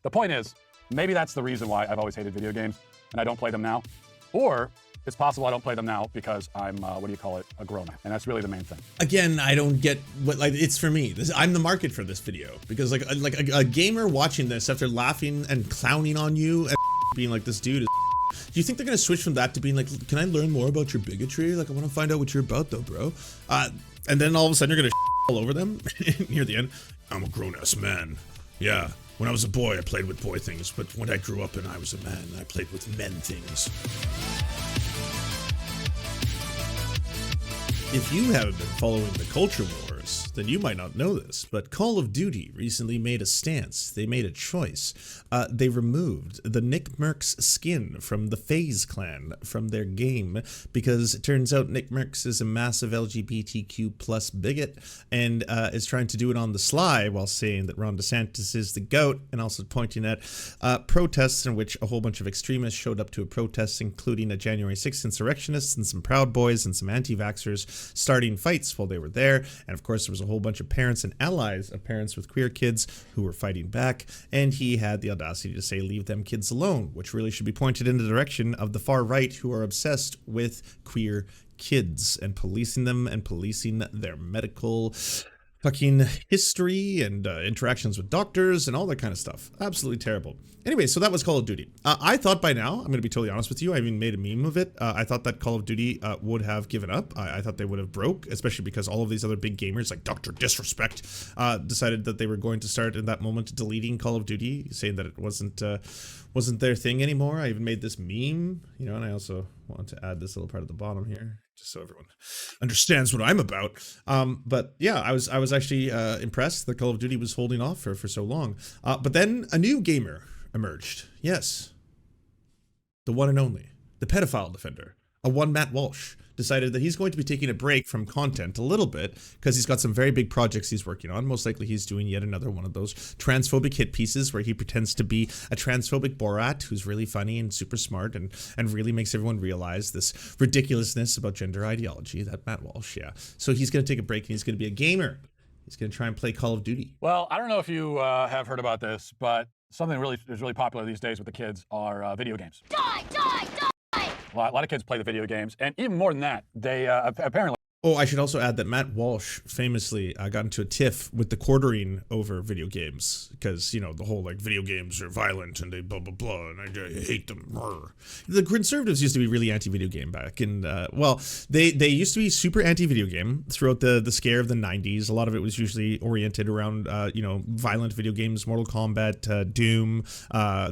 The point is, maybe that's the reason why I've always hated video games and I don't play them now. Or it's possible I don't play them now because I'm, a grown-up. And that's really the main thing. Again, I don't get what, like, it's for me. I'm the market for this video. Because like a gamer watching this after laughing and clowning on you and being like, this dude is do you think they're gonna switch from that to being like, can I learn more about your bigotry? Like, I wanna find out what you're about though, bro. And then all of a sudden you're gonna all over them near the end. I'm a grown-ass man. Yeah. When I was a boy, I played with boy things, but when I grew up and I was a man, I played with men things. If you haven't been following the culture wars, then you might not know this, but Call of Duty recently made a stance. They made a choice. They removed the Nick Merckx skin from the FaZe clan from their game because it turns out Nick Merckx is a massive LGBTQ plus bigot and is trying to do it on the sly while saying that Ron DeSantis is the GOAT, and also pointing at protests in which a whole bunch of extremists showed up to a protest, including a January 6th insurrectionists and some Proud Boys and some anti-vaxxers starting fights while they were there. And of course there was a whole bunch of parents and allies of parents with queer kids who were fighting back, and he had the audacity to say leave them kids alone, which really should be pointed in the direction of the far right, who are obsessed with queer kids and policing them and policing their medical fucking history and interactions with doctors and all that kind of stuff. Absolutely terrible. Anyway, so that was Call of Duty. I thought by now, I'm going to be totally honest with you, I even made a meme of it. I thought that Call of Duty would have given up. I thought they would have broke, especially because all of these other big gamers like Dr. Disrespect decided that they were going to start in that moment deleting Call of Duty, saying that it wasn't their thing anymore. I even made this meme, you know, and I also want to add this little part at the bottom here, just so everyone understands what I'm about. But yeah, I was actually impressed that Call of Duty was holding off for so long. But then a new gamer emerged. Yes, the one and only, the pedophile defender, one Matt Walsh, decided that he's going to be taking a break from content a little bit because he's got some very big projects he's working on. Most likely he's doing yet another one of those transphobic hit pieces where he pretends to be a transphobic Borat who's really funny and super smart and really makes everyone realize this ridiculousness about gender ideology. That Matt Walsh, yeah. So he's going to take a break and he's going to be a gamer. He's going to try and play Call of Duty. Well, I don't know if you have heard about this, but something is really popular these days with the kids are video games. Die, die, die! A lot of kids play the video games, and even more than that, they apparently... Oh, I should also add that Matt Walsh famously got into a tiff with the quartering over video games because, you know, the whole, like, video games are violent and they blah, blah, blah, and I hate them. The conservatives used to be really anti-video game back, and, well, they used to be super anti-video game throughout the scare of the 90s. A lot of it was usually oriented around, you know, violent video games, Mortal Kombat, Doom,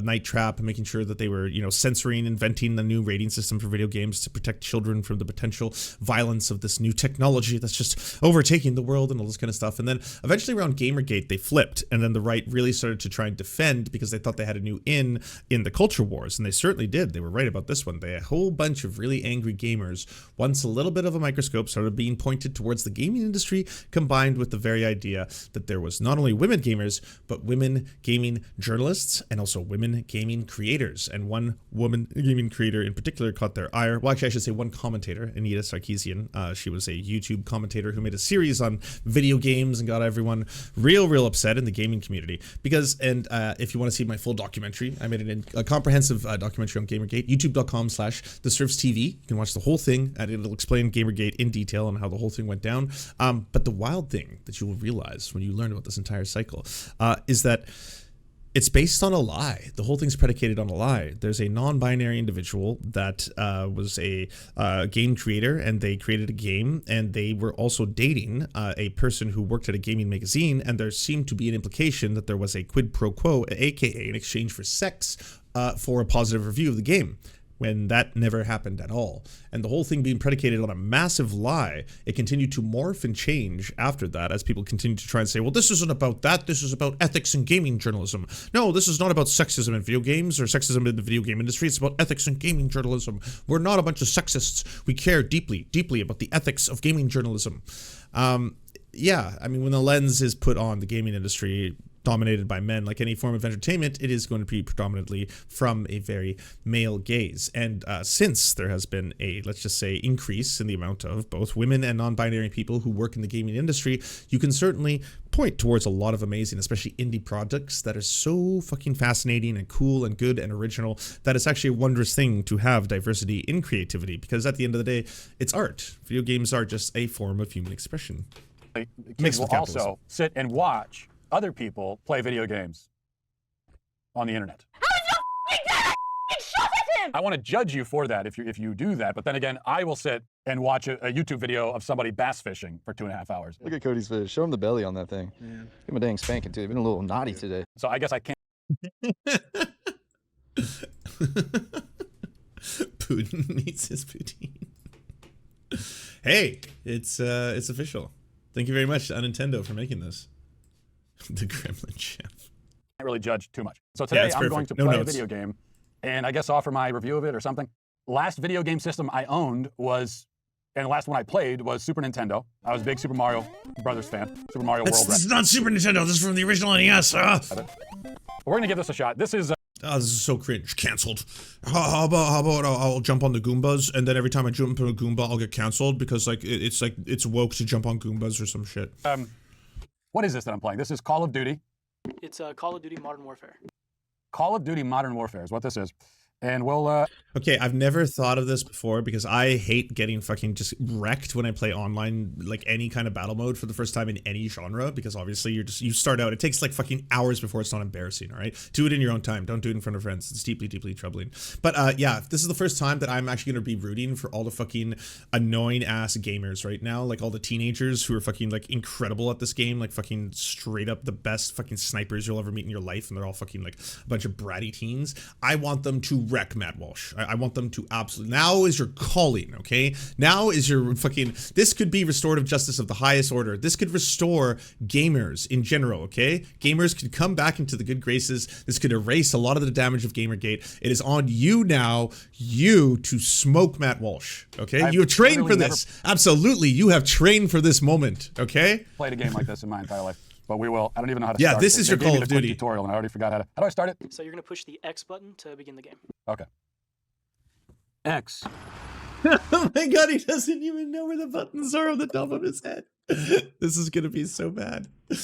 Night Trap, making sure that they were, you know, censoring, inventing a new rating system for video games to protect children from the potential violence of this new technology that's just overtaking the world and all this kind of stuff. And then eventually around Gamergate, they flipped, and then the right really started to try and defend because they thought they had a new in the culture wars, and they certainly did. They were right about this one. They had a whole bunch of really angry gamers, once a little bit of a microscope started being pointed towards the gaming industry, combined with the very idea that there was not only women gamers, but women gaming journalists and also women gaming creators. And one woman gaming creator in particular caught their ire. Well, actually, I should say one commentator, Anita Sarkeesian. She was a YouTube commentator who made a series on video games and got everyone real upset in the gaming community because, and if you want to see my full documentary, I made a comprehensive documentary on Gamergate, youtube.com/TheSerfsTV. You can watch the whole thing and it'll explain Gamergate in detail and how the whole thing went down. But the wild thing that you will realize when you learn about this entire cycle is that it's based on a lie. The whole thing's predicated on a lie. There's a non-binary individual that was a game creator, and they created a game, and they were also dating a person who worked at a gaming magazine, and there seemed to be an implication that there was a quid pro quo, aka an exchange for sex, for a positive review of the game, when that never happened at all. And the whole thing being predicated on a massive lie, it continued to morph and change after that as people continued to try and say, well, this isn't about that, this is about ethics in gaming journalism. No, this is not about sexism in video games or sexism in the video game industry, it's about ethics in gaming journalism. We're not a bunch of sexists. We care deeply about the ethics of gaming journalism. Yeah, I mean, when the lens is put on the gaming industry, dominated by men. Like any form of entertainment, it is going to be predominantly from a very male gaze. And since there has been a, let's just say, increase in the amount of both women and non-binary people who work in the gaming industry, you can certainly point towards a lot of amazing, especially indie projects that are so fucking fascinating and cool and good and original that it's actually a wondrous thing to have diversity in creativity, because at the end of the day, it's art. Video games are just a form of human expression. Kids will also sit and watch other people play video games on the internet. How did you get it? I shot at him! I want to judge you for that if you do that, but then again, I will sit and watch a YouTube video of somebody bass fishing for 2.5 hours. Look at Cody's fish. Show him the belly on that thing. Yeah. Give him a dang spanking too. Been a little naughty today. So I guess I can't. Putin needs his poutine. Hey, it's official. Thank you very much to Nintendo for making this. The Gremlin Chef. Can't really judge too much. So today I'm going to play a video game and I guess offer my review of it or something. Last video game system I owned was, and the last one I played was Super Nintendo. I was a big Super Mario Brothers fan. Super Mario World. This is not Super Nintendo. This is from the original NES. We're gonna give this a shot. This is. Oh, this is so cringe. Cancelled. How about I'll jump on the Goombas, and then every time I jump on a Goomba, I'll get cancelled because it's woke to jump on Goombas or some shit. What is this that I'm playing? This is Call of Duty. It's Call of Duty Modern Warfare. Call of Duty Modern Warfare is what this is. And we'll, Okay, I've never thought of this before because I hate getting fucking just wrecked when I play online, like any kind of battle mode for the first time in any genre, because obviously you start out, it takes like fucking hours before it's not embarrassing, all right? Do it in your own time. Don't do it in front of friends. It's deeply, deeply troubling. But yeah, this is the first time that I'm actually going to be rooting for all the fucking annoying ass gamers right now, like all the teenagers who are fucking like incredible at this game, like fucking straight up the best fucking snipers you'll ever meet in your life, and they're all fucking like a bunch of bratty teens. I want them to wreck Matt Walsh. I want them to absolutely. Now is your calling, okay? Now is your fucking. This could be restorative justice of the highest order. This could restore gamers in general, okay? Gamers could come back into the good graces. This could erase a lot of the damage of Gamergate. It is on you now, you to smoke Matt Walsh, okay? You have trained for this. Absolutely, you have trained for this moment, okay? Played a game like this in my entire life. But we will. I don't even know how to start. Yeah, this is your Call of Duty tutorial, and I already forgot how to. How do I start it? So you're gonna push the X button to begin the game. Okay. X. Oh my god, he doesn't even know where the buttons are on the top of his head. This is gonna be so bad. All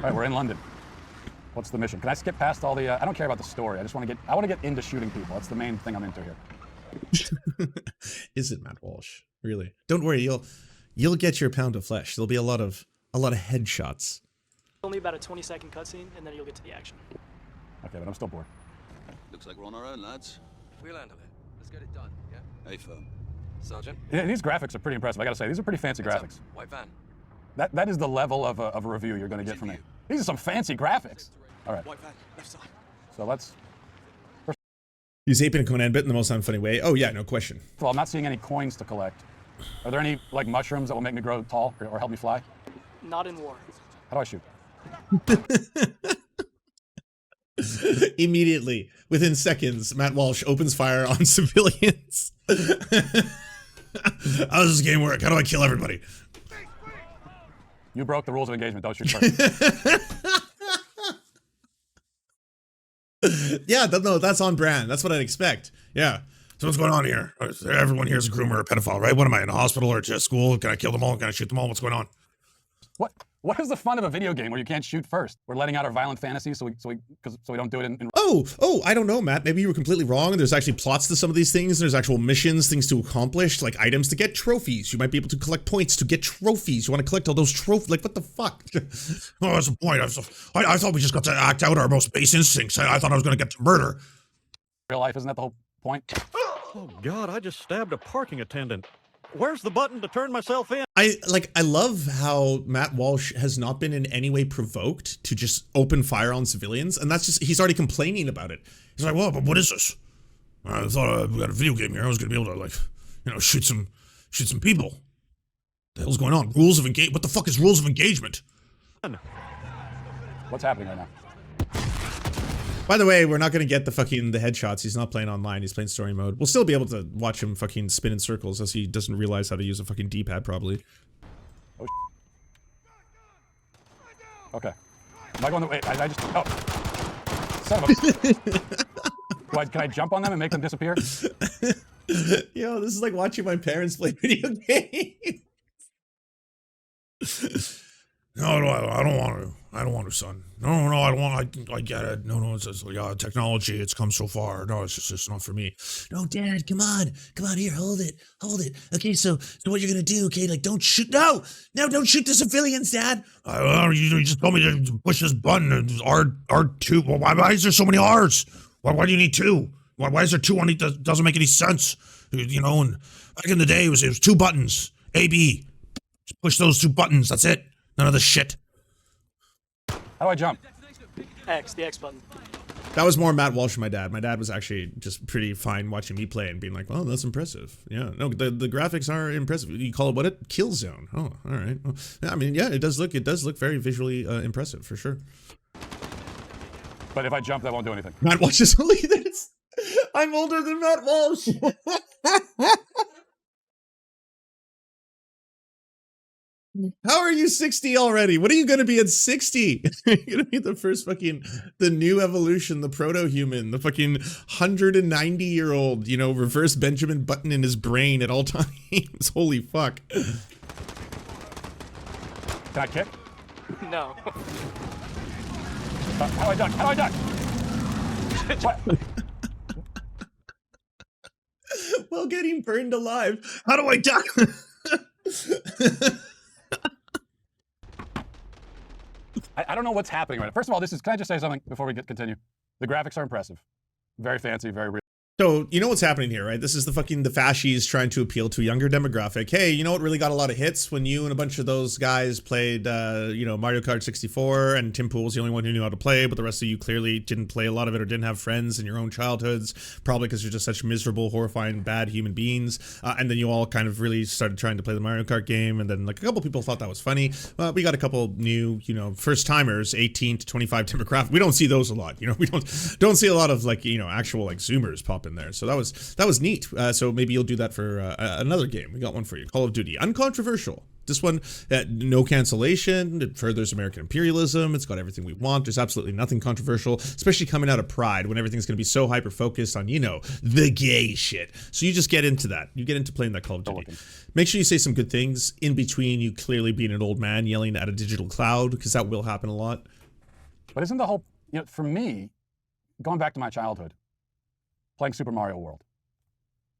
right, we're in London. What's the mission? Can I skip past all the? I don't care about the story. I just want to get. I want to get into shooting people. That's the main thing I'm into here. Is it Matt Walsh? Really? Don't worry. You'll get your pound of flesh. There'll be a lot of headshots. Only about a 20-second cutscene, and then you'll get to the action. Okay, but I'm still bored. Looks like we're on our own, lads. We'll handle it. Let's get it done, yeah? Hey, firm. Sergeant? Yeah, these graphics are pretty impressive. I gotta say, these are pretty fancy graphics. White van. That is the level of a review you're gonna get from me. These are some fancy graphics. All right. White van, left side. So let's. Use ape and Conan bit in the most unfunny way. Oh yeah, no question. Well, I'm not seeing any coins to collect. Are there any like mushrooms that will make me grow tall or help me fly? Not in war. How do I shoot? Immediately, within seconds, Matt Walsh opens fire on civilians. How does this game work? How do I kill everybody? You broke the rules of engagement. Don't shoot first. Yeah, no, that's on brand. That's what I'd expect. Yeah. So what's going on here? Everyone here is a groomer or a pedophile, right? What am I, in a hospital or a school? Can I kill them all? Can I shoot them all? What's going on? What is the fun of a video game where you can't shoot first? We're letting out our violent fantasies so we don't do it in Oh, I don't know, Matt. Maybe you were completely wrong. There's actually plots to some of these things. There's actual missions, things to accomplish, like items to get trophies. You might be able to collect points to get trophies. You want to collect all those trophies? Like, what the fuck? Oh, that's the point. I thought we just got to act out our most base instincts. I thought I was going to get to murder. real life. Isn't that the whole point? Oh, God, I just stabbed a parking attendant. Where's the button to turn myself in? I love how Matt Walsh has not been in any way provoked to just open fire on civilians, and that's just, he's already complaining about it. He's like, well, but what is this? I thought we got a video game here. I was gonna be able to, like, you know, shoot some people. The hell's going on? Rules of engagement? What the fuck is rules of engagement? What's happening right now? By the way, we're not gonna get the headshots. He's not playing online. He's playing story mode. We'll still be able to watch him fucking spin in circles as he doesn't realize how to use a fucking D-pad probably. Oh, okay. Am I going the way? I just. Oh. Son of a. Can I jump on them and make them disappear? Yo, this is like watching my parents play video games. No, I don't want to. I don't want to, son. No, I don't want. I get it. No, it's just, yeah, technology. It's come so far. No, it's not for me. No, Dad, come on, here, hold it. Okay, so what you're gonna do? Okay, like don't shoot. No, don't shoot the civilians, Dad. You just told me to push this button. R2. Well, why is there so many R's? Why do you need two? Why is there two on it? Doesn't make any sense. You know, and back in the day, it was 2 buttons. A, B. Just push those 2 buttons. That's it. None of this shit. How do I jump? X, the X button. That was more Matt Walsh and my dad. My dad was actually just pretty fine watching me play and being like, "Well, that's impressive." Yeah, no, the graphics are impressive. You call it what? It Kill Zone. Oh, all right. Well, I mean, yeah, it does look very visually impressive for sure. But if I jump, that won't do anything. Matt Walsh is only this. I'm older than Matt Walsh. How are you 60 already? What are you going to be at 60? You're going to be the new evolution, the proto-human, the fucking 190-year-old, you know, reverse Benjamin Button in his brain at all times. Holy fuck. Can I kick? No. How do I duck? How do I duck? What? While getting burned alive. How do I duck? I don't know what's happening right now. First of all, can I just say something before we continue? The graphics are impressive. Very fancy, very real. So, you know what's happening here, right? This is the fascies trying to appeal to a younger demographic. Hey, you know what really got a lot of hits? When you and a bunch of those guys played, you know, Mario Kart 64, and Tim Pool's the only one who knew how to play, but the rest of you clearly didn't play a lot of it or didn't have friends in your own childhoods, probably because you're just such miserable, horrifying, bad human beings. And then you all kind of really started trying to play the Mario Kart game, and then like a couple people thought that was funny. We got a couple new, you know, first-timers, 18 to 25 demographic. We don't see those a lot, you know. We don't see a lot of like, you know, actual like Zoomers pop in there. So that was neat. So maybe you'll do that for another game. We got one for you. Call of Duty. Uncontroversial. This one, no cancellation. It furthers American imperialism. It's got everything we want. There's absolutely nothing controversial, especially coming out of Pride when everything's going to be so hyper-focused on, you know, the gay shit. So you just get into that. You get into playing that Call of Duty. Make sure you say some good things in between you clearly being an old man yelling at a digital cloud, because that will happen a lot. But isn't the whole, you know, for me, going back to my childhood, playing Super Mario World.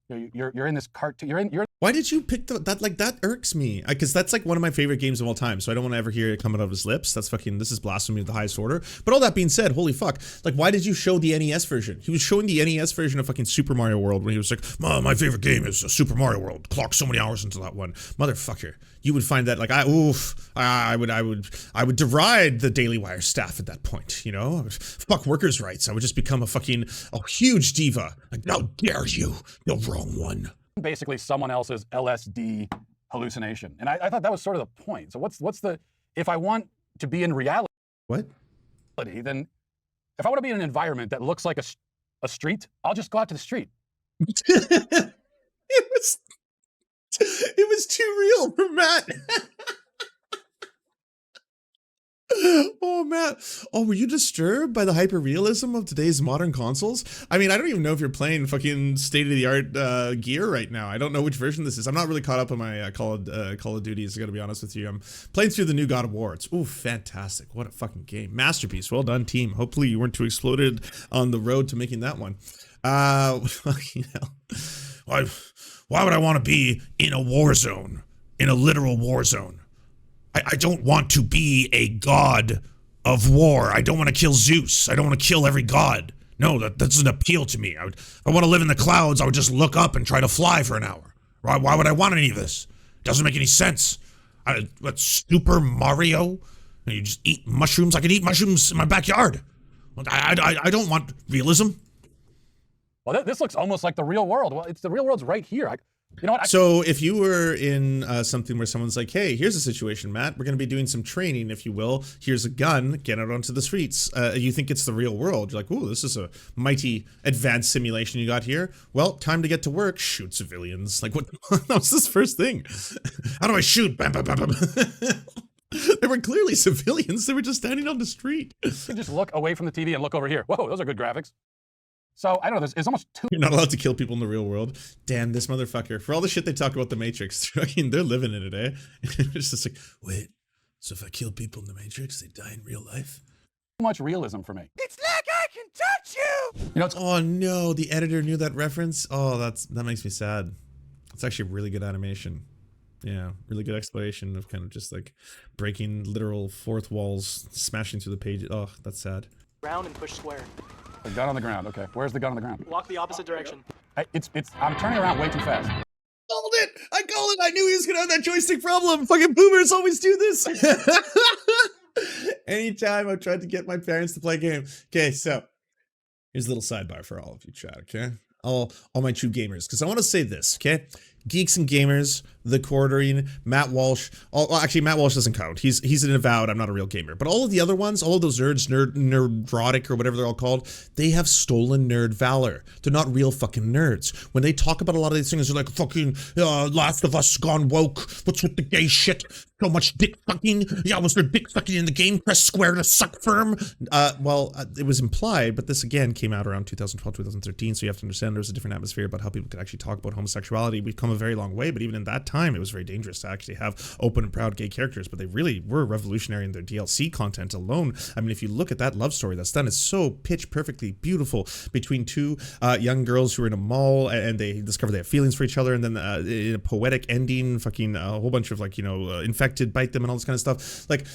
You're in this cartoon. You're. Why did you pick that? Like, that irks me, because that's like one of my favorite games of all time. So I don't want to ever hear it coming out of his lips. This is blasphemy of the highest order. But all that being said, holy fuck! Like, why did you show the NES version? He was showing the NES version of fucking Super Mario World when he was like, my favorite game is Super Mario World. Clock so many hours into that one, motherfucker. You would find that like I would deride the Daily Wire staff at that point. You know, fuck workers' rights. I would just become a huge diva. Like, how dare you? The wrong one. Basically someone else's LSD hallucination. And I thought that was sort of the point. So what's the, if I want to be in reality, what? Then if I want to be in an environment that looks like a street, I'll just go out to the street. It was too real for Matt. Oh, Matt. Oh, were you disturbed by the hyper-realism of today's modern consoles? I mean, I don't even know if you're playing fucking state-of-the-art gear right now. I don't know which version this is. I'm not really caught up on my Call of Duties, I gotta be honest with you. I'm playing through the new God of War. It's, ooh, fantastic. What a fucking game. Masterpiece. Well done, team. Hopefully you weren't too exploded on the road to making that one. You know, why would I want to be in a war zone? In a literal war zone? I don't want to be a god of war. I don't want to kill Zeus. I don't want to kill every god. No, that doesn't appeal to me. I want to live in the clouds. I would just look up and try to fly for an hour. Why would I want any of this? Doesn't make any sense. What, Super Mario? You just eat mushrooms? I could eat mushrooms in my backyard. I don't want realism. Well, this looks almost like the real world. Well, the real world's right here. You know what? So if you were in something where someone's like, hey, here's a situation, Matt, we're going to be doing some training, if you will. Here's a gun, get out onto the streets. You think it's the real world. You're like, ooh, this is a mighty advanced simulation you got here. Well, time to get to work. Shoot civilians. Like, what? What's this first thing? How do I shoot? Bam, bam, bam, bam. They were clearly civilians. They were just standing on the street. You can just look away from the TV and look over here. Whoa, those are good graphics. So, I don't know, it's almost too... You're not allowed to kill people in the real world. Damn, this motherfucker. For all the shit they talk about the Matrix, they're living in it, eh? It's just like, wait, so if I kill people in the Matrix, they die in real life? Too much realism for me. It's like I can touch you! You know, it's... Oh no, the editor knew that reference? Oh, that makes me sad. It's actually really good animation. Yeah, really good exploration of kind of just like breaking literal fourth walls, smashing through the pages. Oh, that's sad. Round and push square. The gun on the ground, okay. Where's the gun on the ground? Walk the opposite direction. I'm turning around way too fast. Called it! I called it! I knew he was gonna have that joystick problem! Fucking boomers always do this! Anytime I've tried to get my parents to play a game. Okay, so here's a little sidebar for all of you, chat, okay? All my true gamers, because I want to say this, okay? Geeks and Gamers, The Quartering, Matt Walsh. Actually, Matt Walsh doesn't count. He's an avowed, I'm not a real gamer. But all of the other ones, all of those nerds, nerdrotic or whatever they're all called, they have stolen nerd valor. They're not real fucking nerds. When they talk about a lot of these things, they're like, fucking Last of Us gone woke. What's with the gay shit? So much dick fucking. Yeah, was there dick fucking in the game? Press square to suck firm. Well, it was implied, but this again came out around 2012, 2013. So you have to understand there's a different atmosphere about how people could actually talk about homosexuality. We've come a very long way, but even in that time, it was very dangerous to actually have open and proud gay characters. But they really were revolutionary in their DLC content alone. I mean, if you look at that love story that's done, it's so pitch perfectly beautiful between two young girls who are in a mall and they discover they have feelings for each other, and then in a poetic ending, fucking a whole bunch of like, you know, infected bite them and all this kind of stuff. Like,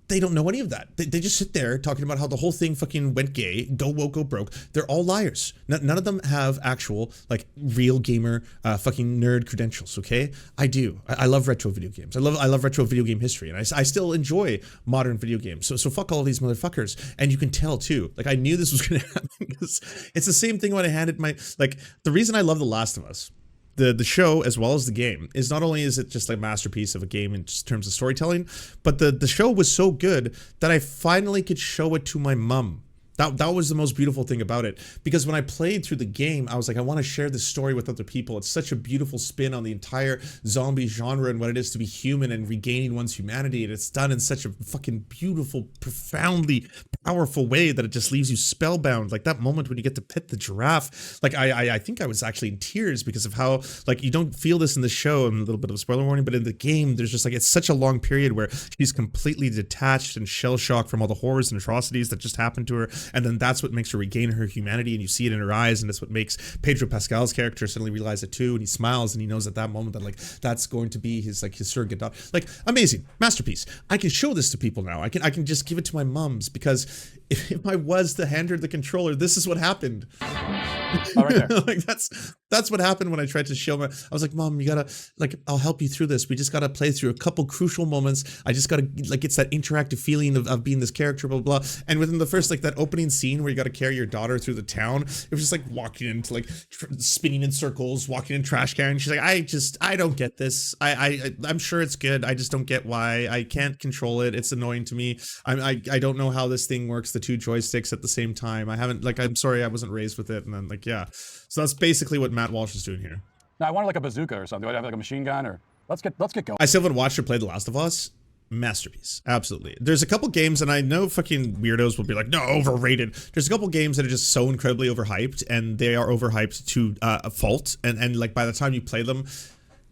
they don't know any of that. They just sit there talking about how the whole thing fucking went gay, go woke, go broke. They're all liars. None of them have actual, like, real gamer, fucking nerd credentials, okay? I do. I love retro video games. I love retro video game history, and I still enjoy modern video games. So fuck all these motherfuckers. And you can tell, too. Like, I knew this was gonna happen, because it's the same thing when I handed my, like, the reason I love The Last of Us, the show as well as the game, is not only is it just like a masterpiece of a game in terms of storytelling, but the show was so good that I finally could show it to my mom. That was the most beautiful thing about it, because when I played through the game, I was like, I want to share this story with other people. It's such a beautiful spin on the entire zombie genre and what it is to be human and regaining one's humanity, and it's done in such a fucking beautiful, profoundly powerful way that it just leaves you spellbound. Like that moment when you get to pet the giraffe, like I think I was actually in tears because of how, like, you don't feel this in the show, and a little bit of a spoiler warning, but in the game, there's just like, it's such a long period where she's completely detached and shell-shocked from all the horrors and atrocities that just happened to her. And then that's what makes her regain her humanity, and you see it in her eyes, and that's what makes Pedro Pascal's character suddenly realize it too, and he smiles, and he knows at that moment that, like, that's going to be his surrogate daughter. Like, amazing, masterpiece. I can show this to people now. I can just give it to my mums, because if I was to hand her the controller, this is what happened. Oh, right there. Like that's what happened when I tried to show my. I was like, Mom, you gotta, like, I'll help you through this. We just gotta play through a couple crucial moments. I just gotta, like, it's that interactive feeling of being this character, blah, blah, blah. And within the first, like, that opening scene where you gotta carry your daughter through the town, it was just like walking into, like, spinning in circles, walking in trash can. She's like, I don't get this. I'm sure it's good. I just don't get why. I can't control it. It's annoying to me. I don't know how this thing works, the two joysticks at the same time. I haven't, like, I'm sorry I wasn't raised with it. And then, like, yeah. So that's basically what Matt Walsh is doing here. No, I wanted like a bazooka or something. Do I have like a machine gun, or let's get going. I still haven't watched or played The Last of Us. Masterpiece. Absolutely. There's a couple games, and I know fucking weirdos will be like, no, overrated. There's a couple games that are just so incredibly overhyped, and they are overhyped to a fault. And like, by the time you play them,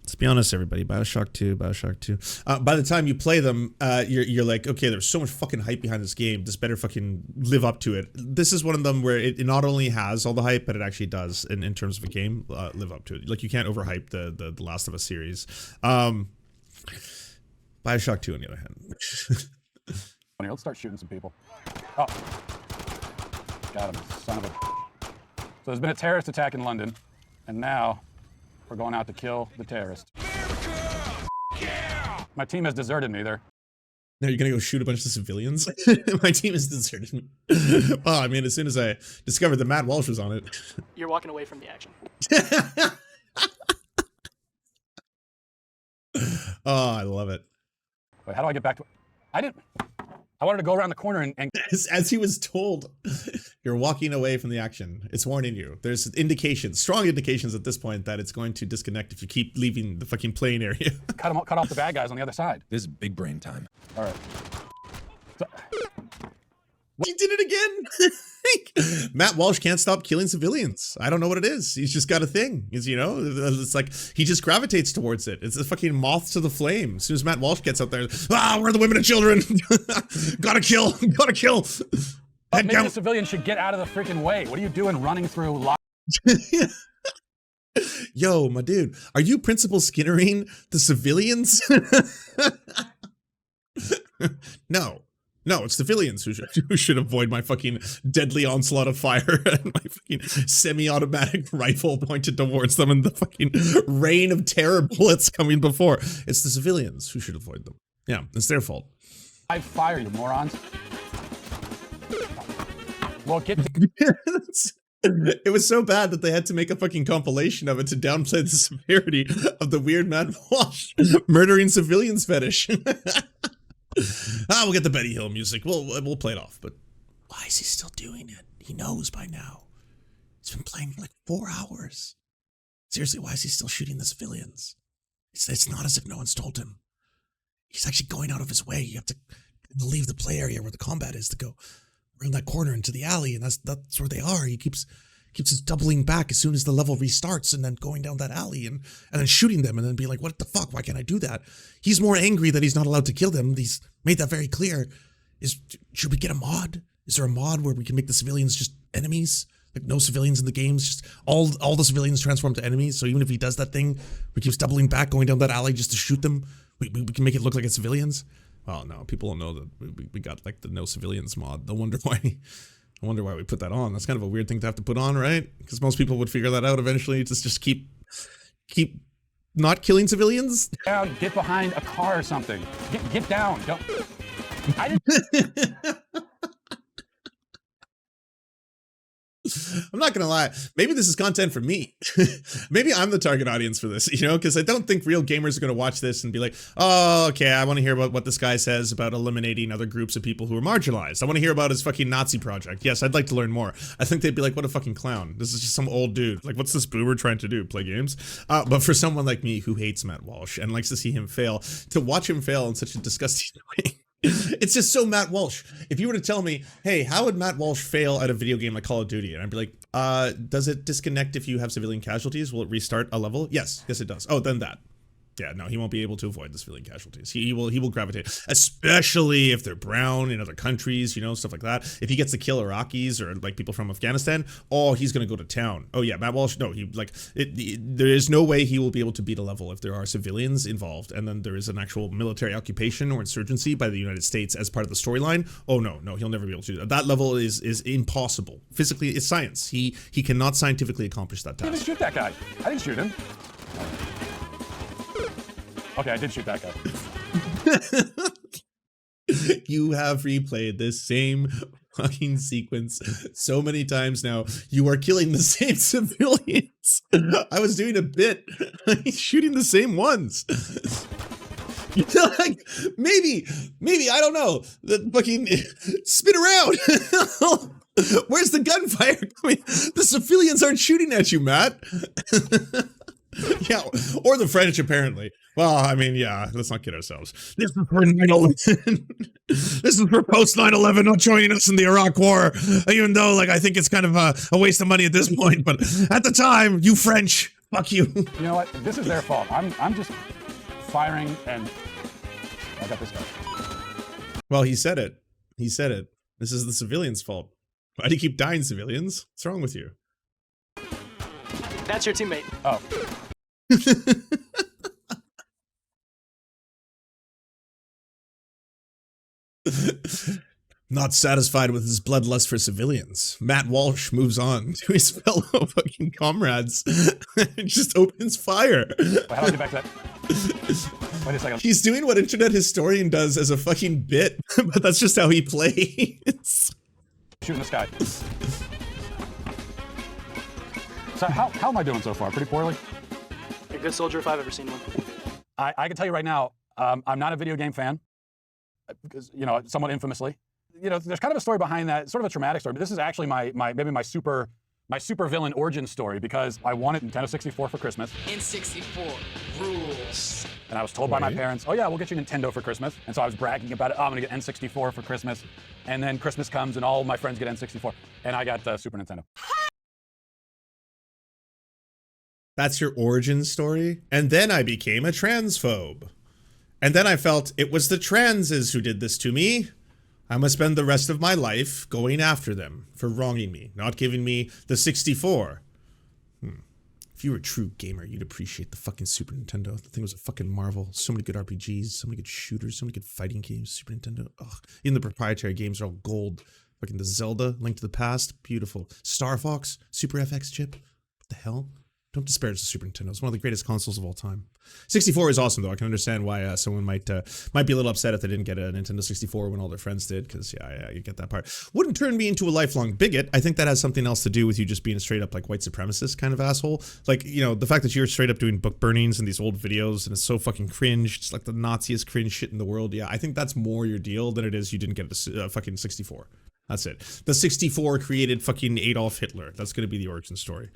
let's be honest, everybody, Bioshock 2. By the time you play them, you're like, okay, there's so much fucking hype behind this game. This better fucking live up to it. This is one of them where it not only has all the hype, but it actually does, in terms of a game, live up to it. Like, you can't overhype the Last of Us series. Bioshock 2, on the other hand. Let's start shooting some people. Oh. Got him, son of a... So there's been a terrorist attack in London, and now we're going out to kill the terrorist. My team has deserted me. Now you're gonna go shoot a bunch of civilians? My team has deserted me. Well, I mean, as soon as I discovered that Matt Walsh was on it. You're walking away from the action. Oh, I love it. Wait, how do I get back to... I didn't... I wanted to go around the corner and as he was told, you're walking away from the action. It's warning you. There's indications, strong indications at this point that it's going to disconnect if you keep leaving the fucking playing area. cut off the bad guys on the other side. This is big brain time. All right. So, He did it again. Matt Walsh can't stop killing civilians. I don't know what it is. He's just got a thing. It's, you know, it's like he just gravitates towards it. It's a fucking moth to the flame. As soon as Matt Walsh gets out there, where are the women and children? Gotta kill. Gotta kill. maybe the civilians should get out of the freaking way. What are you doing running through? Yo, my dude, are you Principal Skinnering the civilians? No, it's civilians who should avoid my fucking deadly onslaught of fire and my fucking semi-automatic rifle pointed towards them and the fucking rain of terror bullets coming before. It's the civilians who should avoid them. Yeah, it's their fault. I fire you, morons. Well, get. It was so bad that they had to make a fucking compilation of it to downplay the severity of the weird Matt Walsh murdering civilians fetish. We'll get the Betty Hill music. We'll play it off. But why is he still doing it? He knows by now. He's been playing for like 4 hours. Seriously, why is he still shooting the civilians? It's not as if no one's told him. He's actually going out of his way. You have to leave the play area where the combat is to go around that corner into the alley, and that's where they are. He keeps just doubling back as soon as the level restarts and then going down that alley and then shooting them and then being like, what the fuck? Why can't I do that? He's more angry that he's not allowed to kill them. He's made that very clear. Should we get a mod? Is there a mod where we can make the civilians just enemies? Like no civilians in the games, just all the civilians transform to enemies. So even if he does that thing, we keeps doubling back, going down that alley just to shoot them. We can make it look like it's civilians. Well, no, people don't know that we got like the no civilians mod. I wonder why we put that on. That's kind of a weird thing to have to put on, right? Because most people would figure that out eventually. Just keep not killing civilians. Down, get behind a car or something. Get down. Don't. I didn't. I'm not gonna lie. Maybe this is content for me. Maybe I'm the target audience for this, you know, because I don't think real gamers are gonna watch this and be like, oh, okay, I want to hear about what this guy says about eliminating other groups of people who are marginalized. I want to hear about his fucking Nazi project. Yes, I'd like to learn more. I think they'd be like, what a fucking clown. This is just some old dude. Like, what's this boomer trying to do? Play games? But for someone like me who hates Matt Walsh and likes to see him fail, to watch him fail in such a disgusting way. It's just so Matt Walsh. If you were to tell me, hey, how would Matt Walsh fail at a video game like Call of Duty? And I'd be like, does it disconnect if you have civilian casualties? Will it restart a level? Yes, it does. Oh, then that. Yeah, no, he won't be able to avoid the civilian casualties. He will gravitate, especially if they're brown in other countries, you know, stuff like that. If he gets to kill Iraqis or like people from Afghanistan, oh, he's gonna go to town. Oh yeah, Matt Walsh, no, there is no way he will be able to beat a level if there are civilians involved, and then there is an actual military occupation or insurgency by the United States as part of the storyline. Oh no, he'll never be able to do that. That level is impossible. Physically, it's science. He cannot scientifically accomplish that task. I didn't shoot that guy. I didn't shoot him. Okay, I did shoot that guy. You have replayed this same fucking sequence so many times now. You are killing the same civilians. I was doing a bit. Shooting the same ones. Like, maybe, I don't know. The fucking spin around. Where's the gunfire coming? The civilians aren't shooting at you, Matt. Yeah, or the French, apparently. Well, I mean, yeah, let's not kid ourselves. This is for 9/11. This is for post 9/11 not joining us in the Iraq War, even though, like, I think it's kind of a waste of money at this point. But at the time, you French, fuck you. You know what? This is their fault. I'm just firing, and I got this guy. Well, he said it. He said it. This is the civilians' fault. Why do you keep dying, civilians? What's wrong with you? That's your teammate. Oh. Not satisfied with his bloodlust for civilians, Matt Walsh moves on to his fellow fucking comrades and just opens fire. Wait, how do I get back to that? Wait a second. He's doing what Internet Historian does as a fucking bit, but that's just how he plays. Shooting this guy. So how am I doing so far? Pretty poorly? You're a good soldier if I've ever seen one. I can tell you right now, I'm not a video game fan. because, you know, somewhat infamously. You know, there's kind of a story behind that, sort of a traumatic story, but this is actually maybe my super villain origin story, because I wanted Nintendo 64 for Christmas. N64 rules. And I was told by my parents, oh yeah, we'll get you Nintendo for Christmas. And so I was bragging about it. Oh, I'm gonna get N64 for Christmas. And then Christmas comes and all my friends get N64. And I got Super Nintendo. That's your origin story? And then I became a transphobe. And then I felt it was the transes who did this to me. I must spend the rest of my life going after them for wronging me, not giving me the 64. If you were a true gamer, you'd appreciate the fucking Super Nintendo. The thing was a fucking marvel. So many good RPGs, so many good shooters, so many good fighting games. Super Nintendo. Ugh. Even the proprietary games are all gold. Fucking the Zelda, Link to the Past, beautiful. Star Fox, Super FX chip. What the hell? Don't disparage the Super Nintendo. It's one of the greatest consoles of all time. 64 is awesome, though. I can understand why someone might be a little upset if they didn't get a Nintendo 64 when all their friends did, because, yeah, you get that part. Wouldn't turn me into a lifelong bigot. I think that has something else to do with you just being a straight-up, like, white supremacist kind of asshole. Like, you know, the fact that you're straight up doing book burnings and these old videos, and it's so fucking cringe, just like the Naziest cringe shit in the world. Yeah, I think that's more your deal than it is you didn't get a fucking 64. That's it. The 64 created fucking Adolf Hitler. That's going to be the origin story.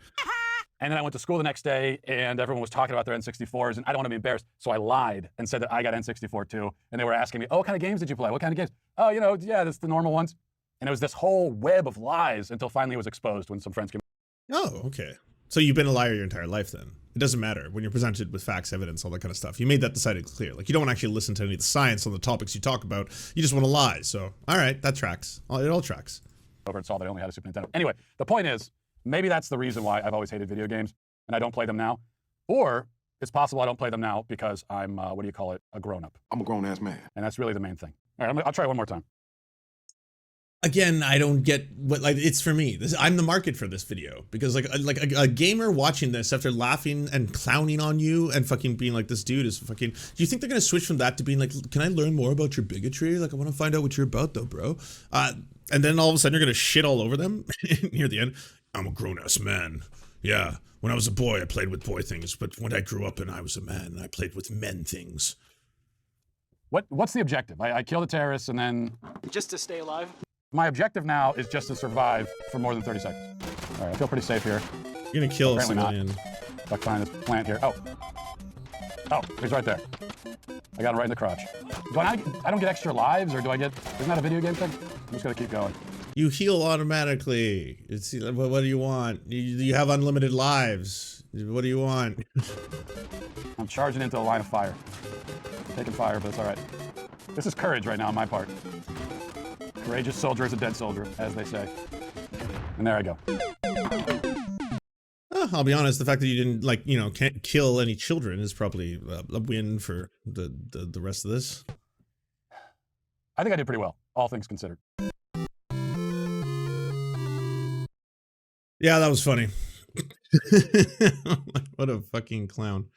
And then I went to school the next day, and everyone was talking about their N64s, and I don't want to be embarrassed, so I lied and said that I got N64 too. And they were asking me, oh, what kind of games did you play? What kind of games? Oh, you know, yeah, that's the normal ones. And it was this whole web of lies until finally it was exposed when some friends came. Oh, okay. So you've been a liar your entire life then. It doesn't matter when you're presented with facts, evidence, all that kind of stuff. You made that decided clear. Like, you don't want to actually listen to any of the science on the topics you talk about. You just want to lie. So, all right, that tracks. It all tracks. Over and saw that I only had a Super Nintendo. Anyway, the point is, maybe that's the reason why I've always hated video games and I don't play them now. Or it's possible I don't play them now because I'm, what do you call it, a grown-up. I'm a grown-ass man. And that's really the main thing. All right, I'll try one more time. Again, I don't get what, like, it's for me. I'm the market for this video, because like a gamer watching this after laughing and clowning on you and fucking being like, this dude is fucking, do you think they're gonna switch from that to being like, can I learn more about your bigotry? Like, I want to find out what you're about though, bro. And then all of a sudden you're gonna shit all over them near the end. I'm a grown-ass man. Yeah, when I was a boy, I played with boy things, but when I grew up and I was a man, I played with men things. What's the objective? I kill the terrorists and then... Just to stay alive. My objective now is just to survive for more than 30 seconds. All right, I feel pretty safe here. You're gonna kill a Apparently civilian. Not. Duck behind this plant here. Oh, he's right there. I got him right in the crotch. I don't get extra lives, or do I get... Isn't that a video game thing? I'm just gonna keep going. You heal automatically. What do you want? You have unlimited lives. What do you want? I'm charging into a line of fire. I'm taking fire, but it's all right. This is courage right now on my part. Courageous soldier is a dead soldier, as they say. And there I go. I'll be honest, the fact that you didn't, like, you know, can't kill any children is probably a win for the rest of this. I think I did pretty well, all things considered. Yeah, that was funny. What a fucking clown.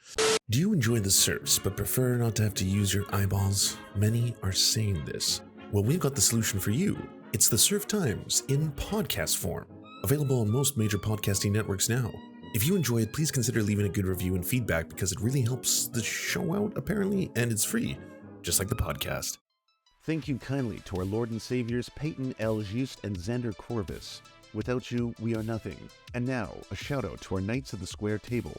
Do you enjoy the Serfs but prefer not to have to use your eyeballs? Many are saying this. Well, we've got the solution for you. It's the Serf Times in podcast form. Available on most major podcasting networks now. If you enjoy it, please consider leaving a good review and feedback, because it really helps the show out, apparently, and it's free, just like the podcast. Thank you kindly to our Lord and Saviors Peyton L. Just and Xander Corvus. Without you, we are nothing. And now, a shout out to our Knights of the Square Table.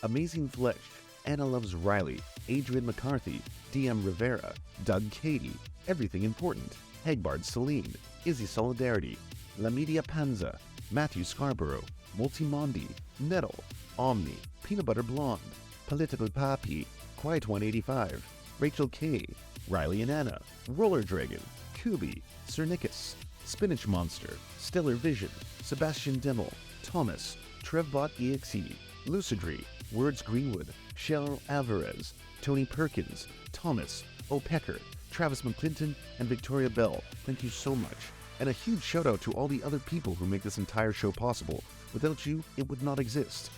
Amazing Flesh, Anna Loves Riley, Adrian McCarthy, DM Rivera, Doug Cady, Everything Important, Hegbard Celine, Izzy Solidarity, La Media Panza, Matthew Scarborough, Multimondi, Nettle, Omni, Peanut Butter Blonde, Political Papi, Quiet 185, Rachel K, Riley and Anna, Roller Dragon, Kubi, Cernicus, Spinach Monster, Stellar Vision, Sebastian Demmel, Thomas, Trevbot EXE, Lucidry, Words Greenwood, Cheryl Alvarez, Tony Perkins, Thomas, O'Pecker, Travis McClinton, and Victoria Bell. Thank you so much. And a huge shout out to all the other people who make this entire show possible. Without you, it would not exist.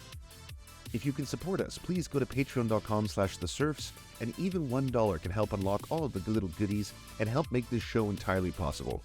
If you can support us, please go to patreon.com/theserfs, and even $1 can help unlock all of the little goodies and help make this show entirely possible.